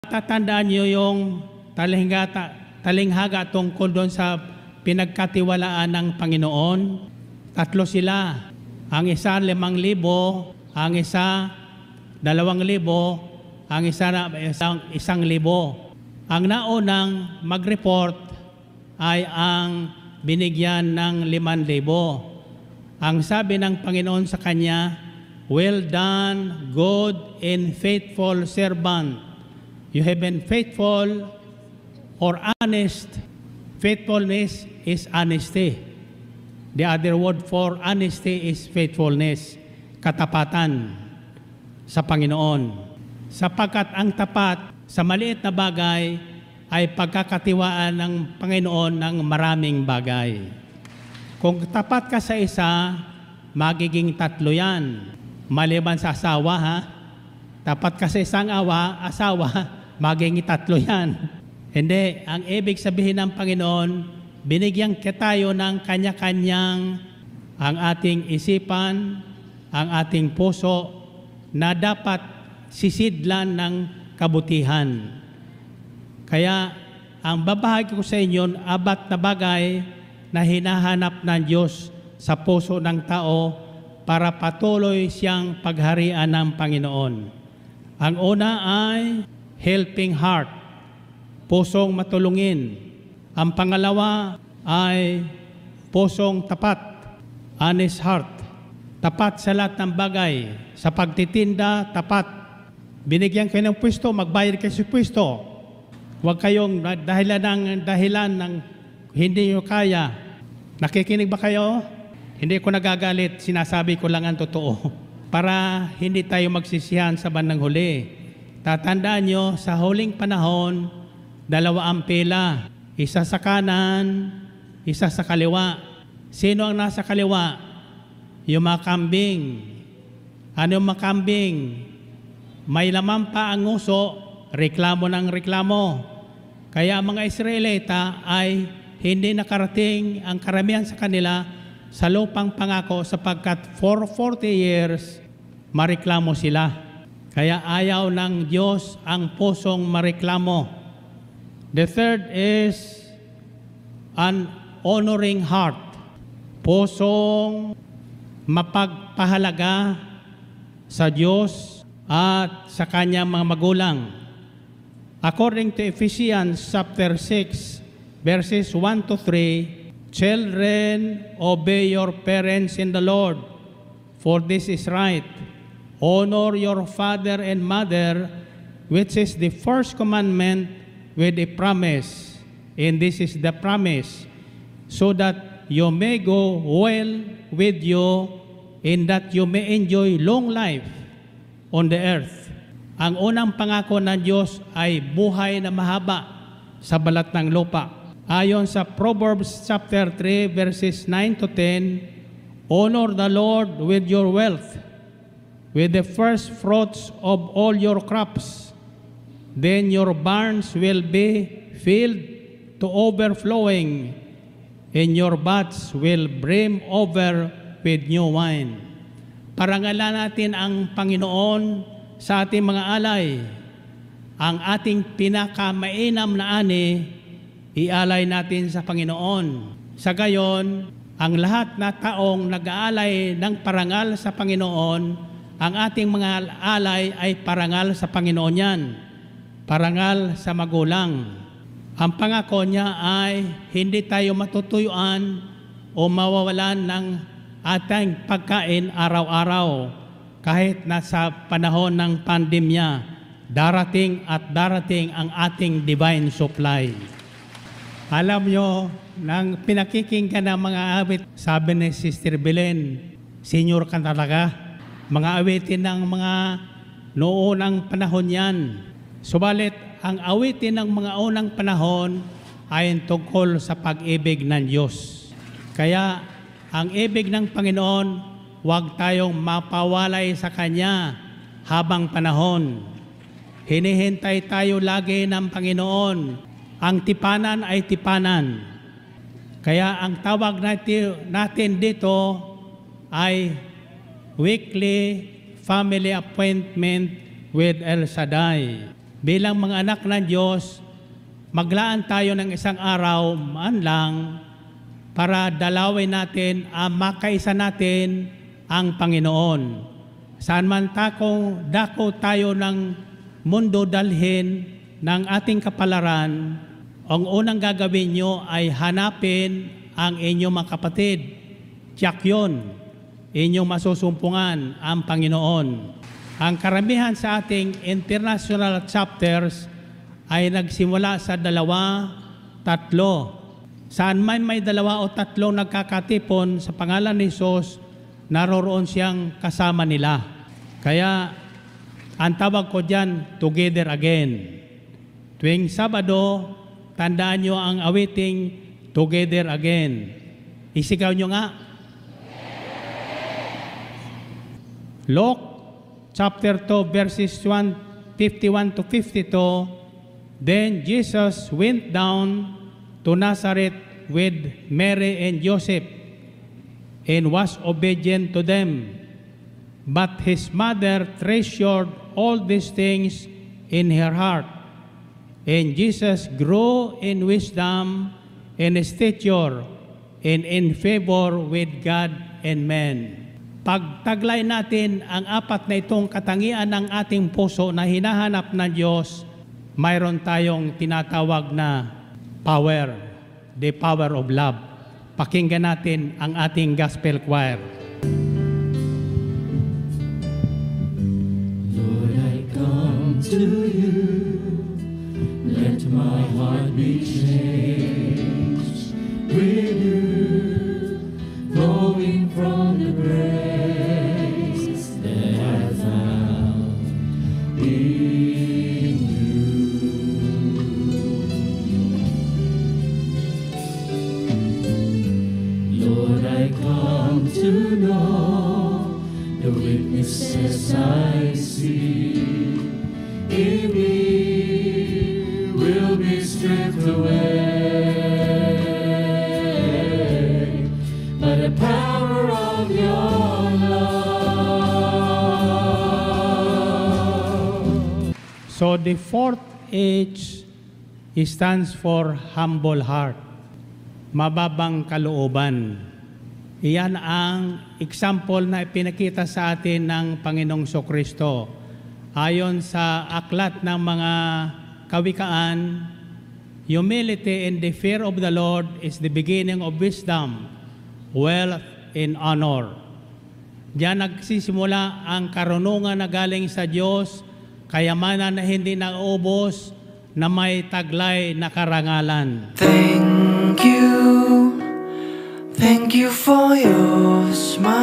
Tatandaan niyo yung talinghaga tungkol doon sa pinagkatiwalaan ng Panginoon. Tatlo sila. Ang isa 5,000, ang isa 2,000, ang isa 1,000. Ang naunang mag-report ay ang binigyan ng 5,000. Ang sabi ng Panginoon sa kanya, "Well done, good and faithful servant. You have been faithful or honest." Faithfulness is honesty. The other word for honesty is faithfulness, katapatan sa Panginoon. Sapagkat ang tapat sa maliit na bagay ay pagkakatiwaan ng Panginoon ng maraming bagay. Kung tapat ka sa isa, magiging 3 yan. Maliban sa asawa, ha? Tapat ka sa isang asawa, magiging 3 yan. Hindi, ang ibig sabihin ng Panginoon, binigyan tayo ng kanya-kanyang ang ating isipan, ang ating puso, na dapat sisidlan ng kabutihan. Kaya ang babahagi ko sa inyo, apat na bagay na hinahanap ng Diyos sa puso ng tao para patuloy siyang pagharian ng Panginoon. Ang una ay helping heart, pusong matulungin. Ang pangalawa ay pusong tapat, honest heart. Tapat sa lahat ng bagay. Sa pagtitinda, tapat. Binigyan kayo ng pwesto, magbayad kayo sa pwesto. Huwag kayong dahilan ng hindi nyo kaya. Nakikinig ba kayo? Hindi ko nagagalit, sinasabi ko lang ang totoo. Para hindi tayo magsisihan sa bandang huli. Tatandaan nyo, sa huling panahon, 2 ang pila. Isa sa kanan, isa sa kaliwa. Sino ang nasa kaliwa? Yung mga kambing. Ano yung mga kambing? May laman pa ang nguso, reklamo ng reklamo. Kaya ang mga Israelita ay hindi nakarating ang karamihan sa kanila sa lupang pangako sapagkat for 40 years, mareklamo sila. Kaya ayaw ng Diyos ang pusong mareklamo. The third is an honoring heart. Pusong mapagpahalaga sa Diyos at sa kanyang mga magulang. According to Ephesians chapter 6, verses 1 to 3, "Children, obey your parents in the Lord, for this is right. Honor your father and mother, which is the first commandment with a promise, and this is the promise, so that you may go well with you, and that you may enjoy long life on the earth." Ang unang pangako ng Diyos ay buhay na mahaba sa balat ng lupa. Ayon sa Proverbs chapter 3, verses 9 to 10, "Honor the Lord with your wealth, with the first fruits of all your crops. Then your barns will be filled to overflowing, and your vats will brim over with new wine." Parangalan natin ang Panginoon sa ating mga alay. Ang ating pinakamainam na ani, ialay natin sa Panginoon. Sa gayon, ang lahat na taong nag-aalay ng parangal sa Panginoon, ang ating mga alay ay parangal sa Panginoon yan. Parangal sa magulang. Ang pangako niya ay hindi tayo matutuyuan o mawawalan ng ating pagkain araw-araw kahit nasa panahon ng pandemya. Darating at darating ang ating divine supply. Alam nyo, nang pinakikinggan ng mga awit, sabi ni Sister Belen, senior ka talaga. Mga awitin ng mga noonang panahon yan. Subalit, ang awitin ng mga unang panahon ay tungkol sa pag-ibig ng Diyos. Kaya, ang ibig ng Panginoon, huwag tayong mapawalay sa Kanya habang panahon. Hinihintay tayo lagi ng Panginoon. Ang tipanan ay tipanan. Kaya ang tawag natin dito ay weekly family appointment with El Shaddai. bilang mga anak ng Diyos, maglaan tayo ng isang araw man lang para dalawin natin, makaisa natin ang Panginoon. Saan man dako tayo ng mundo dalhin ng ating kapalaran, ang unang gagawin nyo ay hanapin ang inyong mga kapatid. Tiyak yun, inyong masusumpungan ang Panginoon. Ang karamihan sa ating international chapters ay nagsimula sa 2, 3. Saan man may 2 o 3 nagkakatipon sa pangalan ni Jesus, naroroon siyang kasama nila. Kaya ang tawag ko dyan, together again. Tuwing Sabado, tandaan nyo ang awiting together again. Isigaw nyo nga. Luke chapter 2 verses 51 to 52, then Jesus went down to Nazareth with Mary and Joseph and was obedient to them. But his mother treasured all these things in her heart. And Jesus grew in wisdom and stature and in favor with God and men. Pagtaglay natin ang 4 na itong katangian ng ating puso na hinahanap ng Diyos, mayroon tayong tinatawag na power, the power of love. Pakinggan natin ang ating gospel choir. Lord, I come to you, let my heart be changed with you, flowing from the grace that I found in you. Lord, I come to know the weaknesses I see in me will be stripped away by the power of your love. So the 4th H stands for humble heart, mababang kalooban. Iyan ang example na ipinakita sa atin ng Panginoong Kristo. Ayon sa aklat ng mga kawikaan, humility and the fear of the Lord is the beginning of wisdom, wealth, and honor. Diyan nagsisimula ang karunungan na galing sa Diyos, kayamanan na hindi naubos, na may taglay na karangalan. Thank you for your smile.